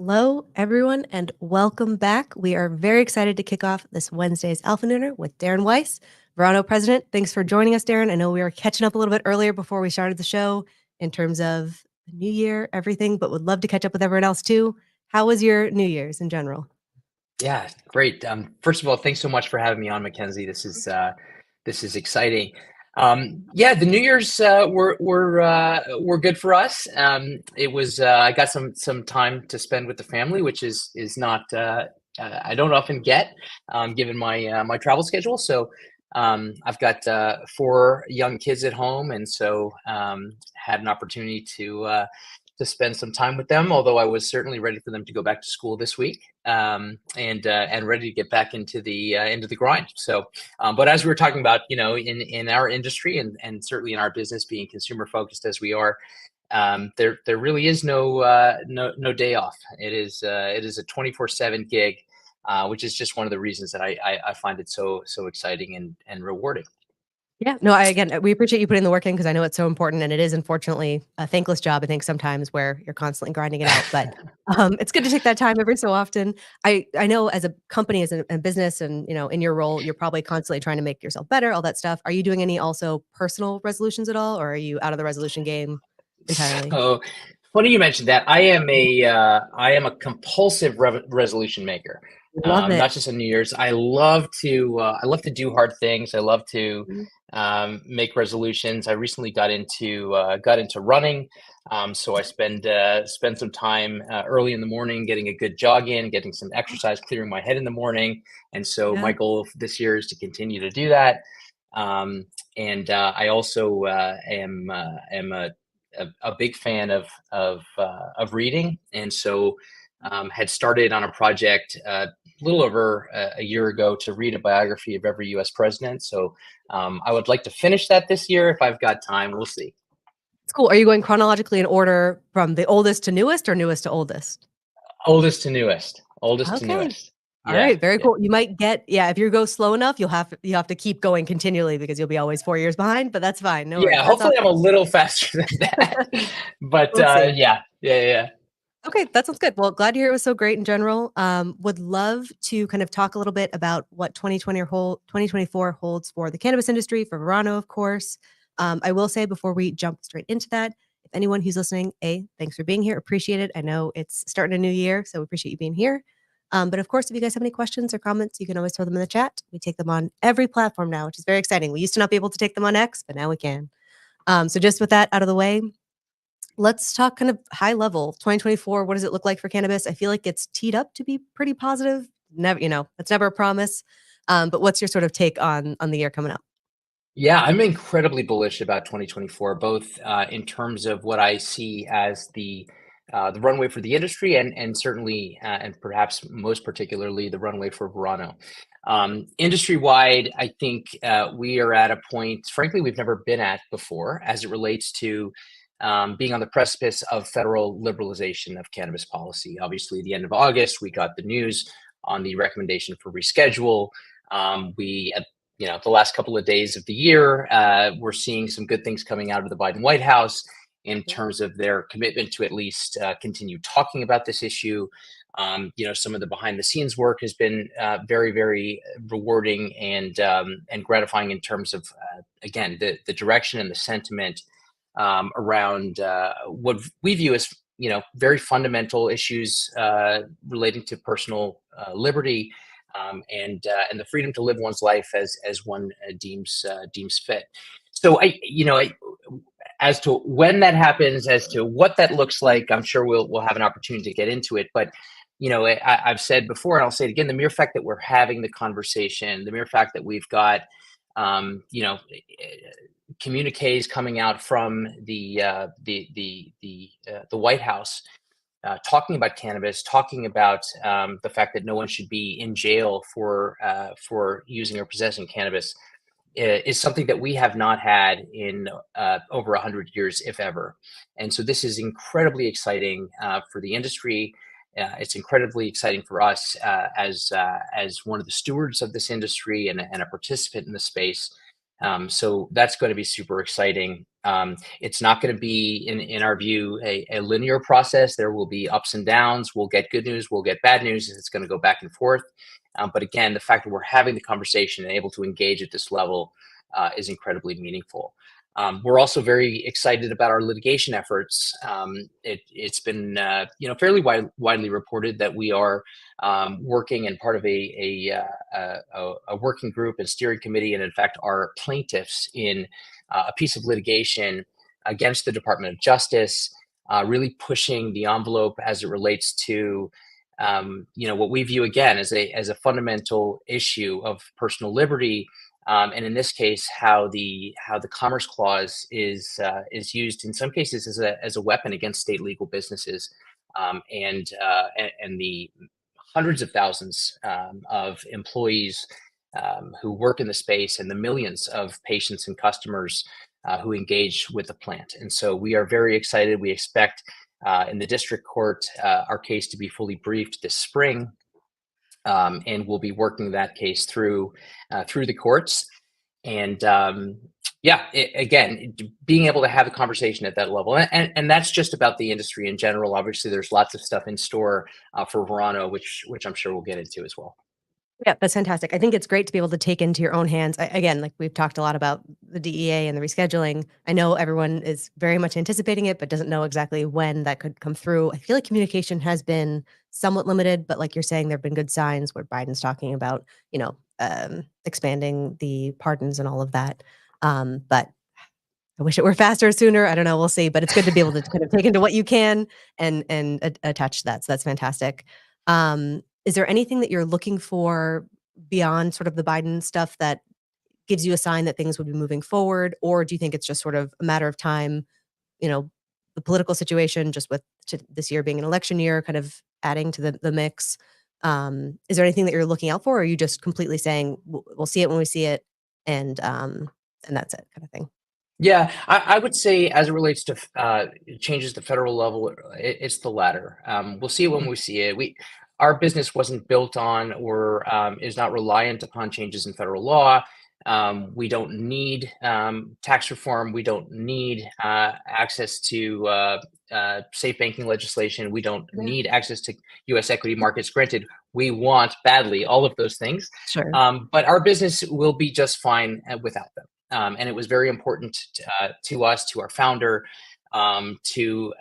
Hello, everyone, and welcome back. We are very excited to kick off this Wednesday's Alpha Nooner with Darren Weiss, Verano president. Thanks for joining us, Darren. I know we were catching up a little bit earlier before we started the show in terms of the new year, everything, but would love to catch up with everyone else too. How was your New Year's in general? Yeah, great. First of all, thanks so much for having me on, Mackenzie. This is exciting. Yeah, the New Year's were good for us. It was I got some time to spend with the family, which is not I don't often get given my travel schedule. So I've got four young kids at home, and so had an opportunity to spend some time with them, although I was certainly ready for them to go back to school this week, and ready to get back into the grind. So, but as we were talking about, in our industry and certainly in our business, being consumer focused as we are, there really is no day off. It is a 24/7 gig, which is just one of the reasons that I find it so exciting and rewarding. Yeah, no, again, we appreciate you putting the work in because I know it's so important, and it is unfortunately a thankless job, I think, sometimes where you're constantly grinding it out. But it's good to take that time every so often. I know as a company, as a business, and in your role, you're probably constantly trying to make yourself better, all that stuff. Are you doing any also personal resolutions at all, or are you out of the resolution game entirely? So funny you mentioned that. I am a compulsive resolution maker. Love it. Not just on New Year's. I love to do hard things. I love to Mhm. make resolutions. I recently got into running, so I spend some time early in the morning getting a good jog in, getting some exercise, clearing my head in the morning. And so my Yeah. goal this year is to continue to do that. And I also am a big fan of reading, and so had started on a project a little over a year ago to read a biography of every U.S. president. So I would like to finish that this year if I've got time. We'll see. It's cool. Are you going chronologically in order from the oldest to newest or newest to oldest? Oldest to newest. Oldest to Okay. newest. All Yeah. right, very Yeah. cool. You might get yeah, if you go slow enough, you have to keep going continually because you'll be always 4 years behind, but that's fine. No worries. Yeah. That's Hopefully, I'm a awesome. little faster than that. But We'll see. yeah. Yeah. Yeah. Okay, that sounds good. Well, glad to hear it was so great in general. Would love to kind of talk a little bit about what 2024 holds for the cannabis industry, for Verano, of course. I will say before we jump straight into that, if anyone who's listening, thanks for being here. Appreciate it. I know it's starting a new year, so we appreciate you being here. But of course, if you guys have any questions or comments, you can always throw them in the chat. We take them on every platform now, which is very exciting. We used to not be able to take them on X, but now we can. So just with that out of the way, let's talk kind of high level 2024. What does it look like for cannabis? I feel like it's teed up to be pretty positive. Never, that's never a promise. But what's your sort of take on the year coming up? Yeah, I'm incredibly bullish about 2024, both in terms of what I see as the runway for the industry, and certainly and perhaps most particularly the runway for Verano. Industry wide, I think we are at a point, frankly, we've never been at before, as it relates to being on the precipice of federal liberalization of cannabis policy. Obviously, at the end of August, we got the news on the recommendation for reschedule. We the last couple of days of the year, we're seeing some good things coming out of the Biden White House in Yeah. terms of their commitment to at least continue talking about this issue. Some of the behind the scenes work has been very, very rewarding and gratifying in terms of, again, the direction and the sentiment around what we view as, very fundamental issues relating to personal liberty, and the freedom to live one's life as one deems fit. So as to when that happens, as to what that looks like, I'm sure we'll have an opportunity to get into it. But I've said before, and I'll say it again: the mere fact that we're having the conversation, the mere fact that we've got um, you know communiques coming out from the White House talking about cannabis, talking about the fact that no one should be in jail for using or possessing cannabis, is something that we have not had in over 100 years, if ever. And so this is incredibly exciting for the industry. It's incredibly exciting for us as one of the stewards of this industry and a participant in the space. So that's going to be super exciting. It's not going to be, in our view, a linear process. There will be ups and downs. We'll get good news, we'll get bad news. It's going to go back and forth. But again, the fact that we're having the conversation and able to engage at this level is incredibly meaningful. We're also very excited about our litigation efforts. It's been fairly widely reported that we are working and part of a working group and steering committee, and in fact are plaintiffs in a piece of litigation against the Department of Justice, really pushing the envelope as it relates to what we view again as a fundamental issue of personal liberty, and in this case, how the Commerce Clause is used in some cases as a weapon against state legal businesses, and the hundreds of thousands of employees who work in the space, and the millions of patients and customers who engage with the plant. And so we are very excited. We expect in the district court our case to be fully briefed this spring, and we'll be working that case through the courts. And again, being able to have a conversation at that level, and that's just about the industry in general. Obviously, there's lots of stuff in store for Verano, which I'm sure we'll get into as well. Yeah, that's fantastic. I think it's great to be able to take into your own hands. Again, like we've talked a lot about the DEA and the rescheduling. I know everyone is very much anticipating it, but doesn't know exactly when that could come through. I feel like communication has been somewhat limited, but like you're saying, there have been good signs where Biden's talking about, expanding the pardons and all of that. But I wish it were faster, sooner. I don't know. We'll see. But it's good to be able to kind of take into what you can and attach that. So that's fantastic. Is there anything that you're looking for beyond sort of the Biden stuff that gives you a sign that things would be moving forward? Or do you think it's just sort of a matter of time, the political situation, just with this year being an election year, kind of adding to the mix? Is there anything that you're looking out for? Or are you just completely saying, we'll see it when we see it, and that's it kind of thing? Yeah, I would say as it relates to changes to federal level, it's the latter. We'll see it when we see it. Our business wasn't built on or is not reliant upon changes in federal law. We don't need tax reform. We don't need access to safe banking legislation. We don't need access to U.S. equity markets. Granted, we want badly all of those things, Sure. but our business will be just fine without them. And it was very important to us, to our founder, to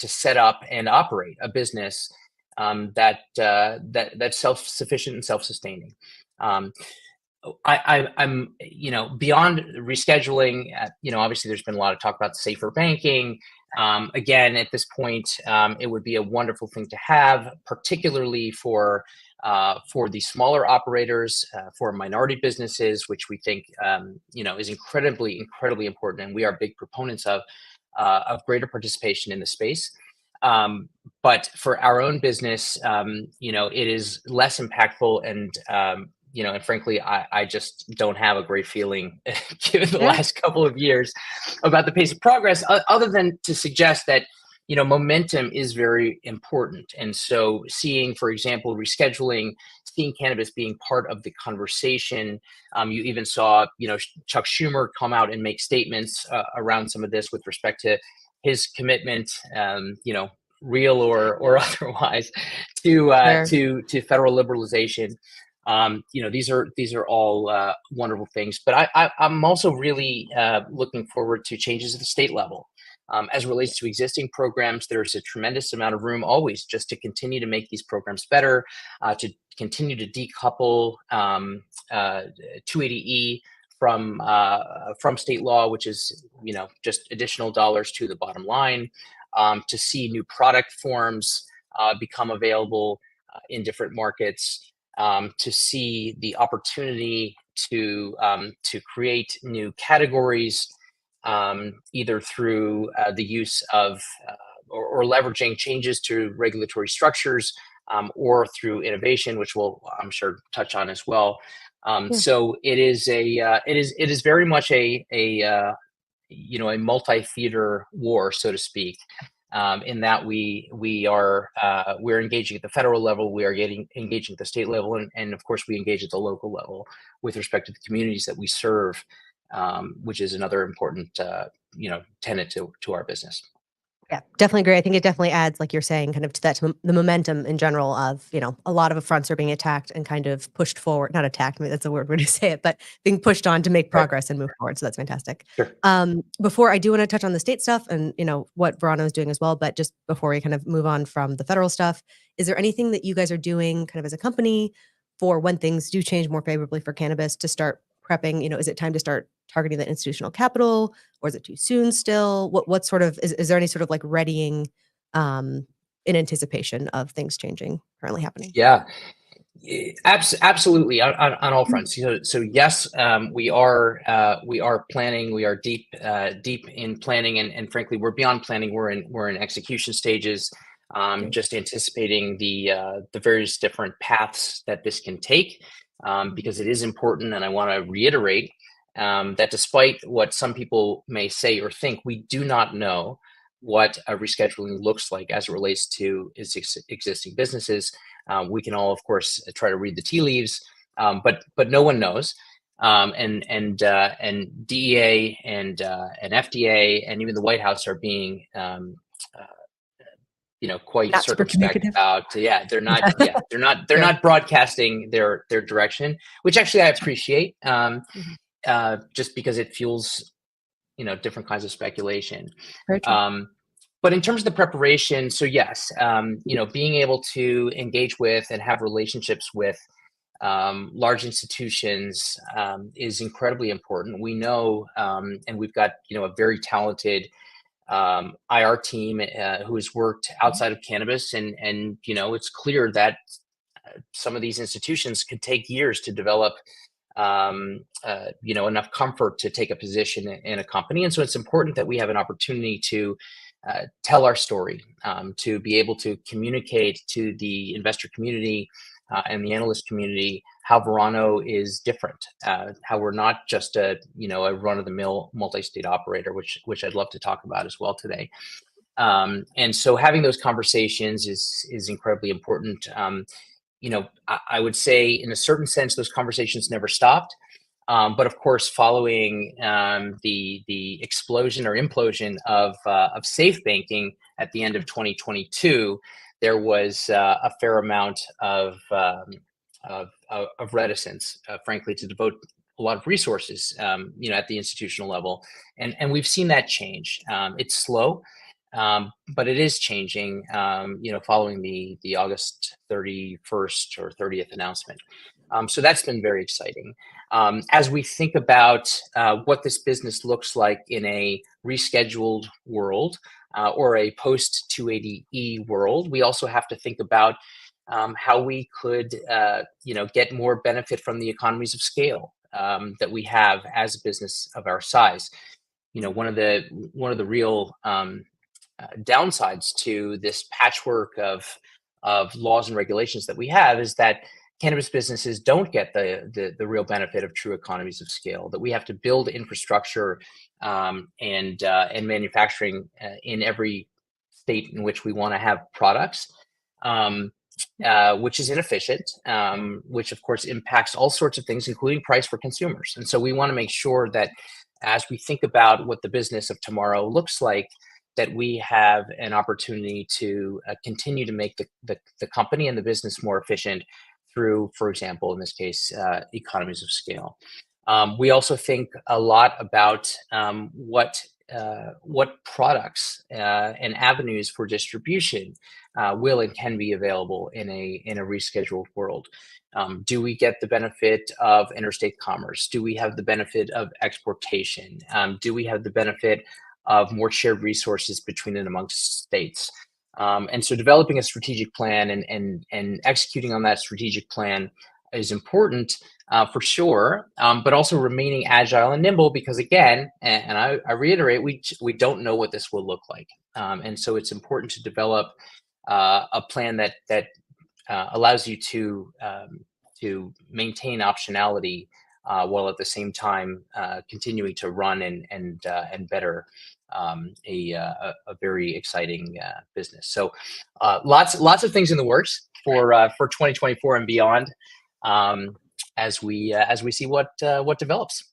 set up and operate a business that's self-sufficient and self-sustaining. I'm beyond rescheduling. Obviously, there's been a lot of talk about safer banking. Again, at this point, it would be a wonderful thing to have, particularly for the smaller operators, for minority businesses, which we think is incredibly important, and we are big proponents of greater participation in the space. But for our own business, it is less impactful, and frankly, I just don't have a great feeling, given the last couple of years, about the pace of progress, other than to suggest that momentum is very important. And so seeing, for example, rescheduling, seeing cannabis being part of the conversation, you even saw, Chuck Schumer come out and make statements around some of this with respect to his commitment, real or otherwise, to federal liberalization. These are all wonderful things, but I'm also really looking forward to changes at the state level. As it relates to existing programs, there's a tremendous amount of room always just to continue to make these programs better, to continue to decouple 280E from state law, which is just additional dollars to the bottom line, to see new product forms become available in different markets, to see the opportunity to create new categories, either through the use of or leveraging changes to regulatory structures, or through innovation, which we'll, I'm sure, touch on as well. So it is very much a multi-theater war, so to speak, in that we're engaging at the federal level, we are engaging at the state level, and of course we engage at the local level with respect to the communities that we serve, which is another important tenet to our business. Yeah, definitely agree. I think it definitely adds, like you're saying, kind of to that the momentum in general of, a lot of fronts are being attacked and kind of pushed forward, not attacked, maybe that's a weird way to say it, but being pushed on to make Right. progress and move forward. So that's fantastic. Sure. Before I do want to touch on the state stuff and, what Verano is doing as well, but just before we kind of move on from the federal stuff, is there anything that you guys are doing kind of as a company for when things do change more favorably for cannabis to start prepping? Is it time to start targeting the institutional capital, or is it too soon still? What sort of is there any sort of like readying in anticipation of things changing currently happening? Yeah, absolutely on all fronts. So yes, we are planning. We are deep in planning, and frankly, we're beyond planning. We're in execution stages. Just anticipating the various different paths that this can take, because it is important, and I want to reiterate that despite what some people may say or think, we do not know what a rescheduling looks like as it relates to existing businesses. We can all, of course, try to read the tea leaves, but no one knows. And DEA and FDA and even the White House are being quite Not super circumspect communicative. about. They're not broadcasting their direction, which actually I appreciate, just because it fuels different kinds of speculation. Very true. But in terms of the preparation, so yes, being able to engage with and have relationships with large institutions is incredibly important. We know, and we've got a very talented IR team who has worked outside of cannabis, and it's clear that some of these institutions could take years to develop enough comfort to take a position in a company. And so it's important that we have an opportunity to tell our story, to be able to communicate to the investor community and the analyst community how Verano is different, how we're not just a run-of-the-mill multi-state operator, which I'd love to talk about as well today. And so having those conversations is incredibly important. I would say in a certain sense, those conversations never stopped. But of course, following the explosion or implosion of safe banking at the end of 2022, there was a fair amount of reticence, frankly, to devote a lot of resources, at the institutional level, and we've seen that change. It's slow. But it is changing, following the August 31st or 30th announcement. So that's been very exciting. As we think about what this business looks like in a rescheduled world or a post 280E world, we also have to think about how we could, get more benefit from the economies of scale that we have as a business of our size. One of the real downsides to this patchwork of laws and regulations that we have is that cannabis businesses don't get the real benefit of true economies of scale, that we have to build infrastructure and manufacturing in every state in which we want to have products, which is inefficient, which of course impacts all sorts of things, including price for consumers. And so we want to make sure that as we think about what the business of tomorrow looks like, that we have an opportunity to continue to make the company and the business more efficient through, for example, in this case, economies of scale. We also think a lot about what products and avenues for distribution will and can be available in a rescheduled world. Do we get the benefit of interstate commerce? Do we have the benefit of exportation? Do we have the benefit of more shared resources between and amongst states? And so developing a strategic plan and executing on that strategic plan is important for sure, but also remaining agile and nimble, because again, and I reiterate, we don't know what this will look like. And so it's important to develop a plan that allows you to maintain optionality while at the same time continuing to run and better a very exciting business. So lots of things in the works for 2024 and beyond, as we see what develops.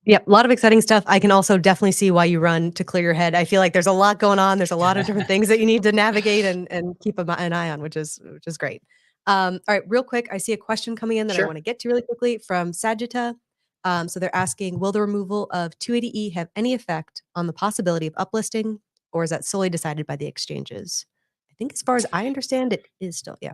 Yep, a lot of exciting stuff. I can also definitely see why you run to clear your head. I feel like there's a lot going on. There's a lot of different things that you need to navigate and keep an eye on, which is great. All right, real quick, I see a question coming in that I want Sure. to get to really quickly from Sagitta. So they're asking, will the removal of 280E have any effect on the possibility of uplisting, or is that solely decided by the exchanges? I think as far as I understand, it is still, yeah.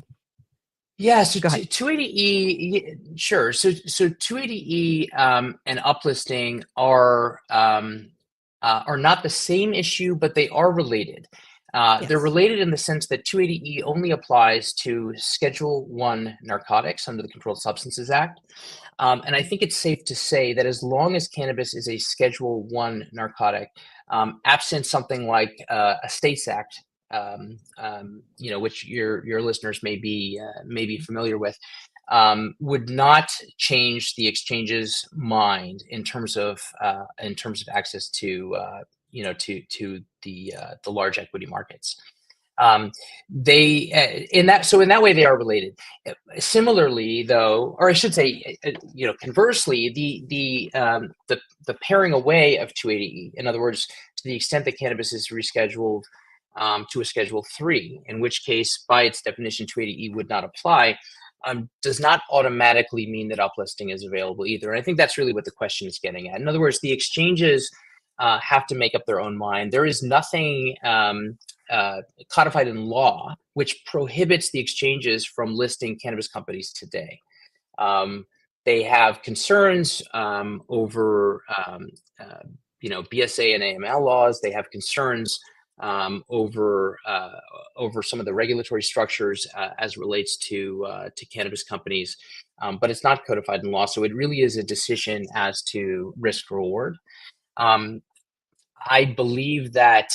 Yeah, so Go ahead. 280E, sure. So 280E and uplisting are not the same issue, but they are related. They're Yes. related in the sense that 280E only applies to Schedule 1 narcotics under the Controlled Substances Act. And I think it's safe to say that as long as cannabis is a Schedule 1 narcotic, absent something like a States Act, which your listeners may be familiar with, would not change the exchange's mind in terms of access to the large equity markets. They in that so in that way they are related. Similarly, though, or I should say, conversely, the paring away of 280E, in other words, to the extent that cannabis is rescheduled to a Schedule 3, in which case, by its definition, 280E would not apply, does not automatically mean that uplisting is available either. And I think that's really what the question is getting at. In other words, the exchanges have to make up their own mind. There is nothing codified in law which prohibits the exchanges from listing cannabis companies today. They have concerns over BSA and AML laws. They have concerns over some of the regulatory structures as relates to cannabis companies, but it's not codified in law. So it really is a decision as to risk reward. I believe that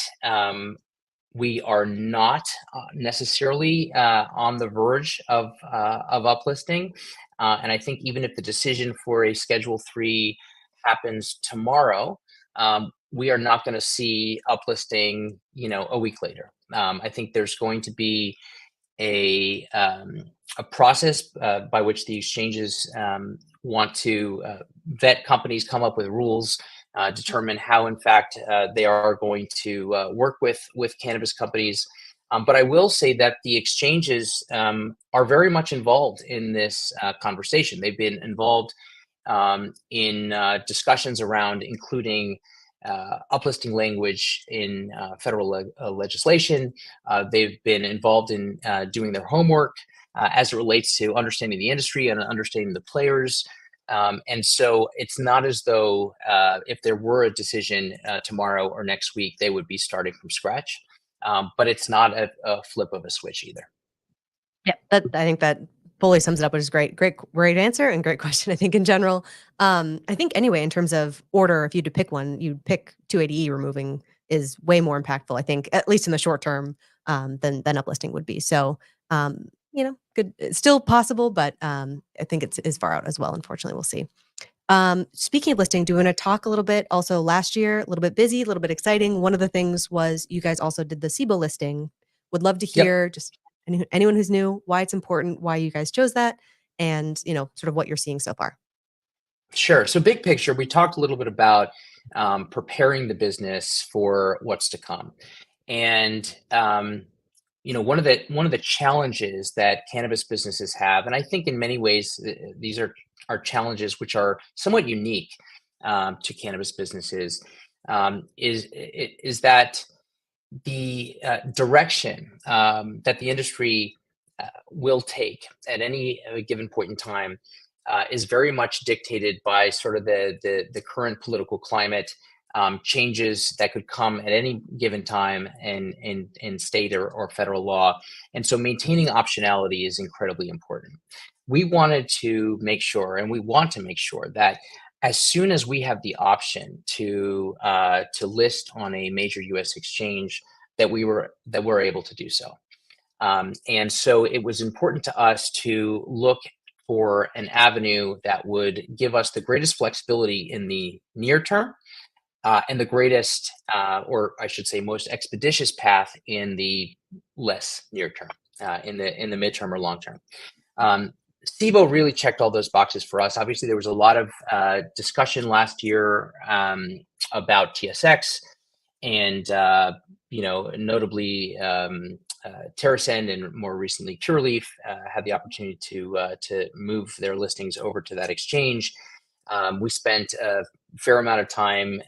we are not necessarily on the verge of uplisting, and I think even if the decision for a Schedule 3 happens tomorrow, we are not going to see uplisting, a week later. I think there's going to be a process by which the exchanges want to vet companies, come up with rules, determine how, in fact, they are going to work with cannabis companies. But I will say that the exchanges are very much involved in this conversation. They've been involved in discussions around including uplisting language in federal legislation. They've been involved in doing their homework as it relates to understanding the industry and understanding the players. And so it's not as though if there were a decision tomorrow or next week, they would be starting from scratch. But it's not a flip of a switch either. Yeah, I think that fully sums it up, which is great. Great answer and great question, I think, in general. I think anyway, in terms of order, if you had to pick one, you'd pick 280E removing is way more impactful, I think, at least in the short term, than uplisting would be. So, good. It's still possible, but I think it's far out as well. Unfortunately, we'll see. Speaking of listing, do you want to talk a little bit? Also, last year, a little bit busy, a little bit exciting. One of the things was you guys also did the SIBO listing. Would love to Yep. hear just anyone who's new, why it's important, why you guys chose that, and sort of what you're seeing so far. Sure. So big picture, we talked a little bit about preparing the business for what's to come. And one of the challenges that cannabis businesses have, and I think in many ways these are challenges which are somewhat unique to cannabis businesses, is that the direction that the industry will take at any given point in time is very much dictated by sort of the current political climate, changes that could come at any given time in state or federal law. And so maintaining optionality is incredibly important. We wanted to make sure, and we want to make sure that as soon as we have the option to list on a major U.S. exchange, that we're able to do so. And so it was important to us to look for an avenue that would give us the greatest flexibility in the near term, and the greatest, or I should say, most expeditious path in the less near term, in the midterm or long term. SIBO really checked all those boxes for us. Obviously, there was a lot of discussion last year about TSX and notably TerraSend and more recently Cureleaf had the opportunity to move their listings over to that exchange. We spent a fair amount of time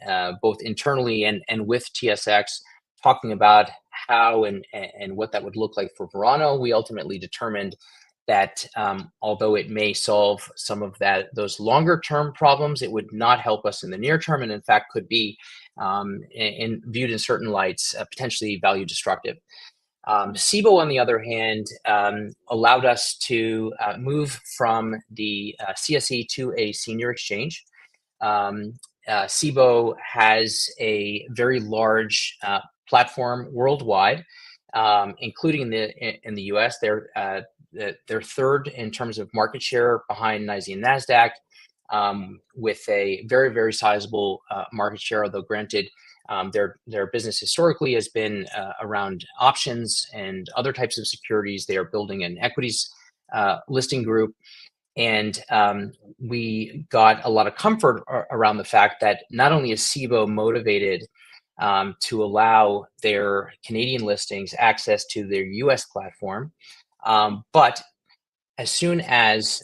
both internally and with TSX talking about how and what that would look like for Verano. We ultimately determined that although it may solve some of those longer term problems, it would not help us in the near term, and in fact could be viewed in certain lights potentially value destructive. SIBO, on the other hand, allowed us to move from the CSE to a senior exchange. SIBO has a very large platform worldwide, including in the US. They're third in terms of market share behind NYSE and NASDAQ, with a very, very sizable market share, although granted, their business historically has been around options and other types of securities. They are building an equities listing group. And we got a lot of comfort around the fact that not only is SIBO motivated to allow their Canadian listings access to their US platform, but as soon as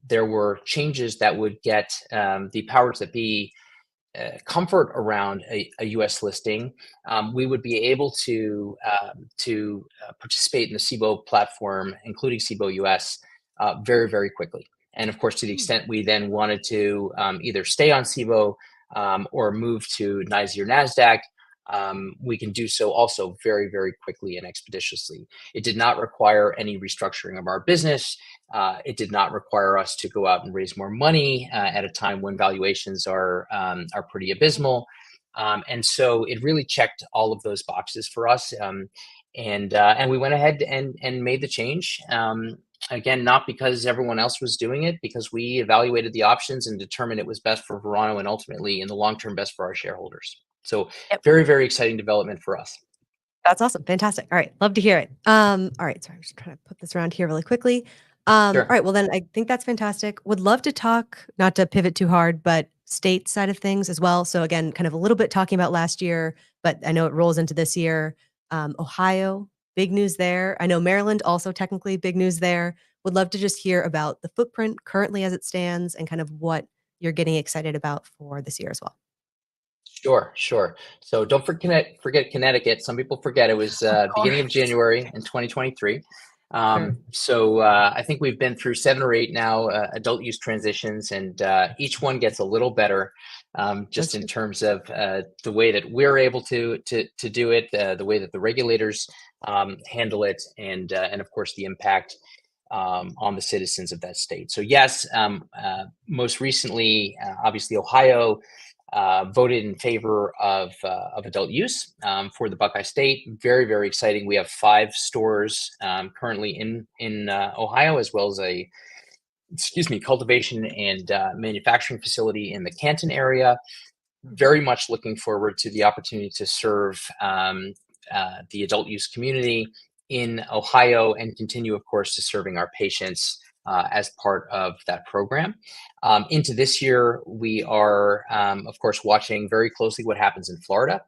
there were changes that would get the powers that be comfort around a US listing, we would be able to participate in the SIBO platform, including SIBO US, very, very quickly. And of course, to the extent we then wanted to either stay on SIBO or move to NYSE or NASDAQ, we can do so also very, very quickly and expeditiously. It did not require any restructuring of our business. It did not require us to go out and raise more money at a time when valuations are pretty abysmal. And so it really checked all of those boxes for us. And we went ahead and made the change. Again, not because everyone else was doing it, because we evaluated the options and determined it was best for Verano and ultimately in the long term best for our shareholders. So very, very exciting development for us. That's awesome. Fantastic. All right. Love to hear it. All right. Sorry, I'm just trying to put this around here really quickly. Sure. All right. Well, then I think that's fantastic. Would love to talk, not to pivot too hard, but state side of things as well. So again, kind of a little bit talking about last year, but I know it rolls into this year. Ohio, big news there. I know Maryland also technically big news there. Would love to just hear about the footprint currently as it stands and kind of what you're getting excited about for this year as well. Sure. So don't forget Connecticut. Some people forget it was beginning of January in 2023. So I think we've been through 7 or 8 now adult use transitions, and each one gets a little better, just in terms of the way that we're able to do it, the way that the regulators handle it, and of course the impact on the citizens of that state. So yes, most recently, obviously Ohio voted in favor of adult use for the Buckeye State. Very, very exciting. We have 5 stores currently in Ohio, as well as a cultivation and manufacturing facility in the Canton area. Very much looking forward to the opportunity to serve the adult use community in Ohio and continue, of course, to serving our patients as part of that program. Into this year, we are, of course, watching very closely what happens in Florida.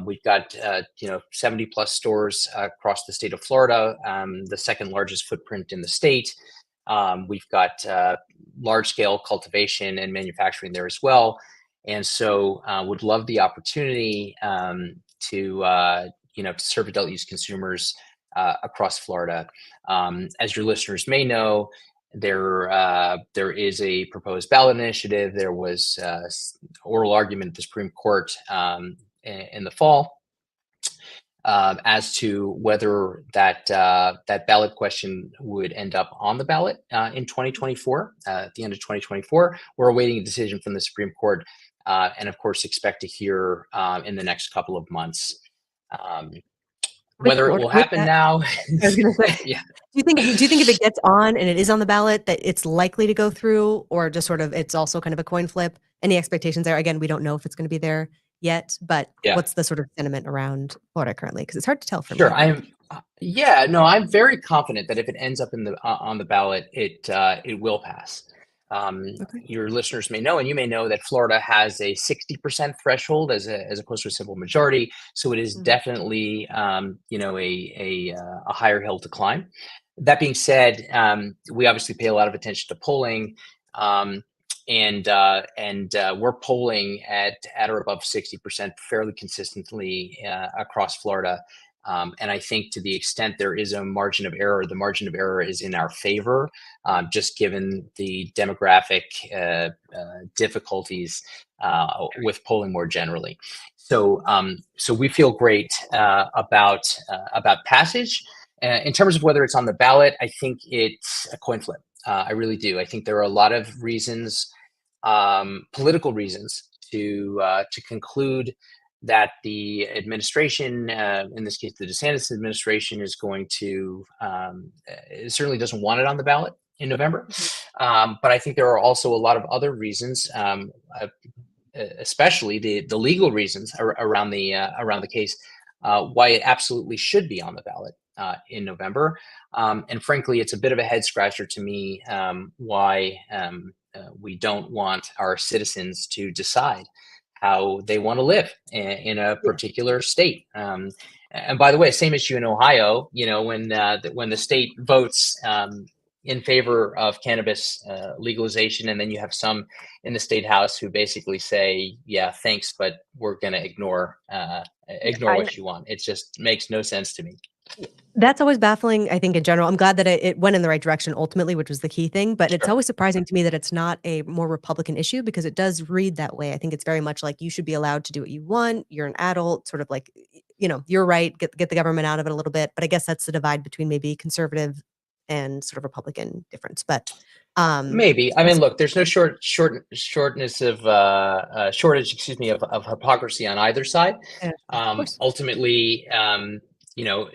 We've got 70 plus stores across the state of Florida, the second largest footprint in the state. We've got large scale cultivation and manufacturing there as well. And so would love the opportunity to serve adult use consumers across Florida. As your listeners may know, there is a proposed ballot initiative. There was oral argument at the Supreme Court in the fall as to whether that ballot question would end up on the ballot in 2024, at the end of 2024. We're awaiting a decision from the Supreme Court, and of course expect to hear in the next couple of months. Whether it will happen now, I was going to say, yeah. Do you think if it gets on and it is on the ballot that it's likely to go through, or just sort of it's also kind of a coin flip? Any expectations there? Again, we don't know if it's going to be there yet, but Yeah. what's the sort of sentiment around Florida currently? Because it's hard to tell from Sure. here. Yeah, no, I'm very confident that if it ends up in the on the ballot, it will pass. Okay. Your listeners may know, and you may know, that Florida has a 60% threshold as opposed to a simple majority. So it is Mhm. definitely, a higher hill to climb. That being said, we obviously pay a lot of attention to polling. Um, and we're polling at or above 60% fairly consistently across Florida. And I think to the extent there is a margin of error, the margin of error is in our favor, just given the demographic difficulties with polling more generally. So we feel great about passage. In terms of whether it's on the ballot, I think it's a coin flip. I really do. I think there are a lot of reasons, political reasons, to conclude that the administration, in this case, the DeSantis administration, is going to it certainly doesn't want it on the ballot in November. Mhm. But I think there are also a lot of other reasons, especially the legal reasons around the case, why it absolutely should be on the ballot in November. And frankly, it's a bit of a head scratcher to me, why we don't want our citizens to decide how they want to live in a Yeah. particular state. And by the way, same issue in Ohio. When the state votes in favor of cannabis legalization, and then you have some in the state house who basically say, "Yeah, thanks, but we're going to ignore I, what you want." It just makes no sense to me. That's always baffling, I think, in general. I'm glad that it went in the right direction ultimately, which was the key thing, but it's Sure. always surprising to me that it's not a more Republican issue because it does read that way. I think it's very much like you should be allowed to do what you want. You're an adult, sort of like, you're right, get the government out of it a little bit. But I guess that's the divide between maybe conservative and sort of Republican difference. But Maybe. I mean, that's look, there's no shortness of shortage, excuse me, of hypocrisy on either side. of course. Ultimately,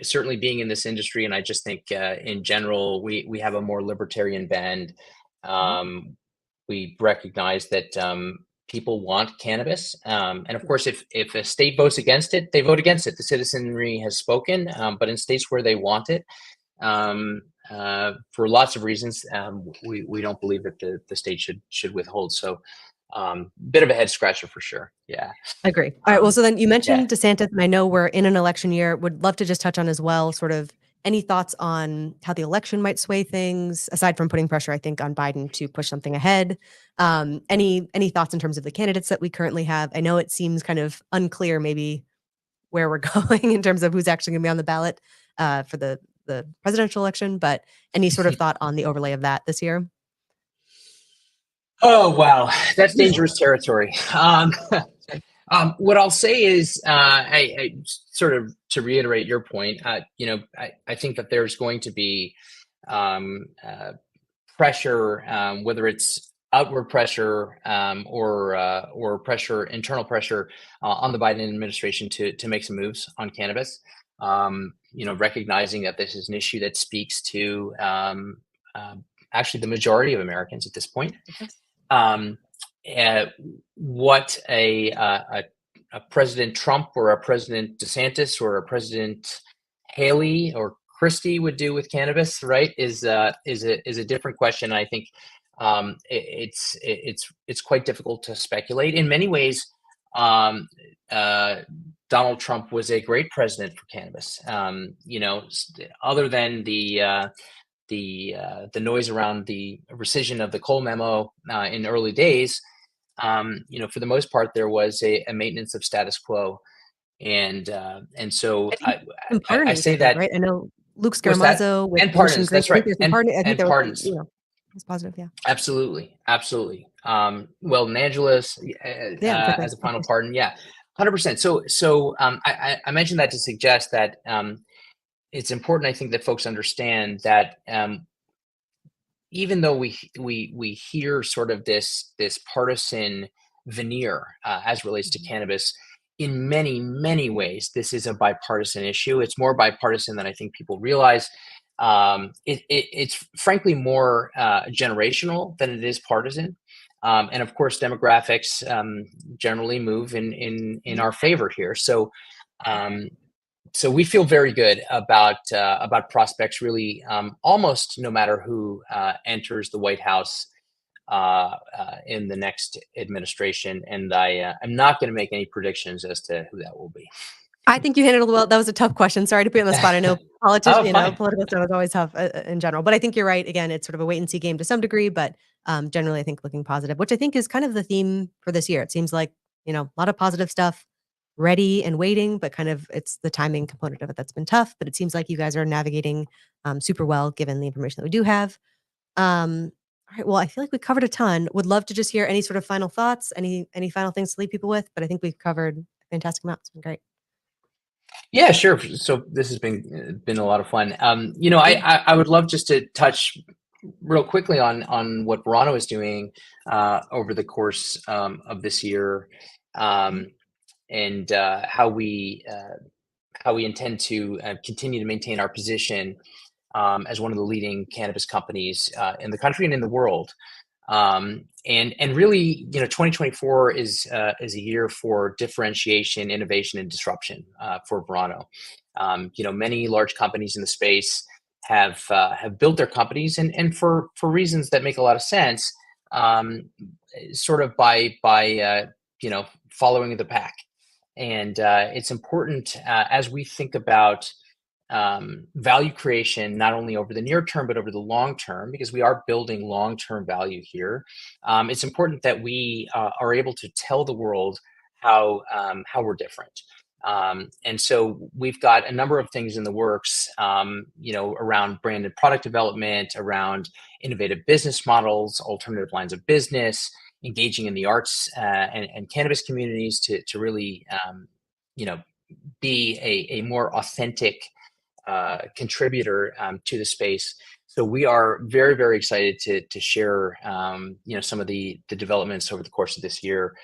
certainly being in this industry, and I just think in general, we have a more libertarian bend. Mhm. Um, we recognize that people want cannabis, and of course, if a state votes against it, they vote against it. The citizenry has spoken, but in states where they want it, um, for lots of reasons, we don't believe that the state should withhold. So, bit of a head scratcher for sure. Yeah. Agree. All right. Well, Um, so then you yeah. mentioned DeSantis, and I know we're in an election year. Would love to just touch on as well, sort of any thoughts on how the election might sway things, aside from putting pressure, I think, on Biden to push something ahead. Any thoughts in terms of the candidates that we currently have? I know it seems kind of unclear, maybe where we're going in terms of who's actually going to be on the ballot for the presidential election, but any sort of thought on the overlay of that this year? Oh wow, that's dangerous territory. Sure. What I'll say is, I sort of to reiterate your point. I think that there's going to be um, uh, pressure, whether it's outward pressure, or pressure, internal pressure on the Biden administration to make some moves on cannabis. Recognizing that this is an issue that speaks to uh, actually the majority of Americans at this point. It does. Um, uh, what a President Trump or a President DeSantis or a President Haley or Christie would do with cannabis, right, is a different question. I think it's quite difficult to speculate. In many ways, um, uh, Donald Trump was a great president for cannabis. Other than the noise around the rescission of the Cole memo in the early days, for the most part, there was a maintenance of status quo, and so I think I, some I pardonings, I say think, that. right? I know Luke What's that? Scaramazzo with And Mission pardons. Green. That's I think right. there's some And pardon. I think and there was, pardons. it's positive. Yeah. Absolutely, absolutely. Weldon Angeles, Yeah, exactly. as a Of final course. pardon. Yeah, 100%. So I mentioned that to suggest that it's important. I think that folks understand that even though we hear sort of this partisan veneer as relates to Mhm. cannabis, in many ways this is a bipartisan issue. It's more bipartisan than I think people realize. It's frankly more generational than it is partisan. And of course, demographics generally move in our favor here. So so we feel very good about prospects, really, almost no matter who enters the White House in the next administration. And I'm not going to make any predictions as to who that will be. I think you handled it well. That was a tough question. Sorry to put you on the spot. I know politicians, Oh, fine. political stuff is always tough in general, but I think you're right. Again, it's sort of a wait and see game to some degree, but generally I think looking positive, which I think is kind of the theme for this year. It seems like, a lot of positive stuff, ready and waiting, but kind of it's the timing component of it that's been tough, but it seems like you guys are navigating super well given the information that we do have. All right. Well, I feel like we covered a ton. Would love to just hear any sort of final thoughts, any final things to leave people with, but I think we've covered a fantastic amount. It's been great. Yeah, sure. So this has been a lot of fun. I would love just to touch real quickly on what Verano is doing over the course of this year, and how we intend to continue to maintain our position as one of the leading cannabis companies in the country and in the world. And really, 2024 is a year for differentiation, innovation, and disruption for Verano. Many large companies in the space have built their companies, and for reasons that make a lot of sense, sort of by following the pack. And it's important as we think about value creation, not only over the near term, but over the long term, because we are building long-term value here. It's important that we are able to tell the world how we're different. And so we've got a number of things in the works, around brand and product development, around innovative business models, alternative lines of business, engaging in the arts and cannabis communities to really, be a more authentic contributor to the space. So we are very, very excited to share, some of the developments over the course of this year.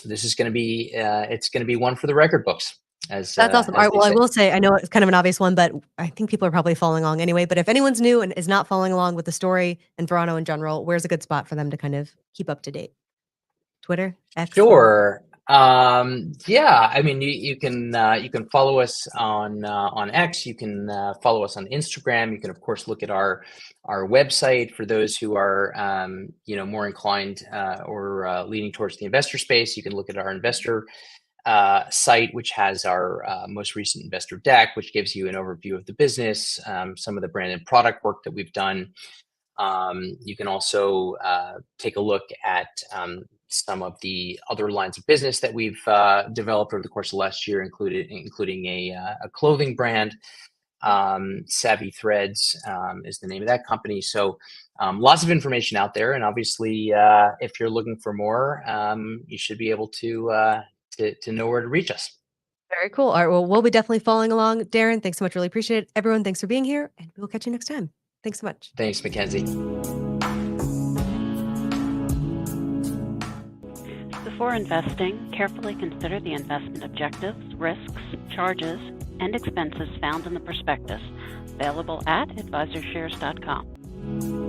This is going to be, it's going to be one for the record books. That's awesome. All right. Well, I will say, I know it's kind of an obvious one, but I think people are probably following along anyway. But if anyone's new and is not following along with the story and Verano in general, where's a good spot for them to kind of keep up to date? Twitter, X? Sure. Yeah, I mean, you can follow us on X. You can follow us on Instagram. You can, of course, look at our website for those who are more inclined or leaning towards the investor space. You can look at our investor site, which has our most recent investor deck, which gives you an overview of the business, some of the brand and product work that we've done. You can also take a look at some of the other lines of business that we've developed over the course of last year, including a clothing brand. Savvy Threads is the name of that company. So lots of information out there, and obviously, if you're looking for more, you should be able to know where to reach us. Very cool. All right. Well, we'll be definitely following along. Darren, thanks so much. Really appreciate it. Everyone, thanks for being here, and we'll catch you next time. Thanks so much. Thanks, Mackenzie. Before investing, carefully consider the investment objectives, risks, charges, and expenses found in the prospectus, available at advisorshares.com.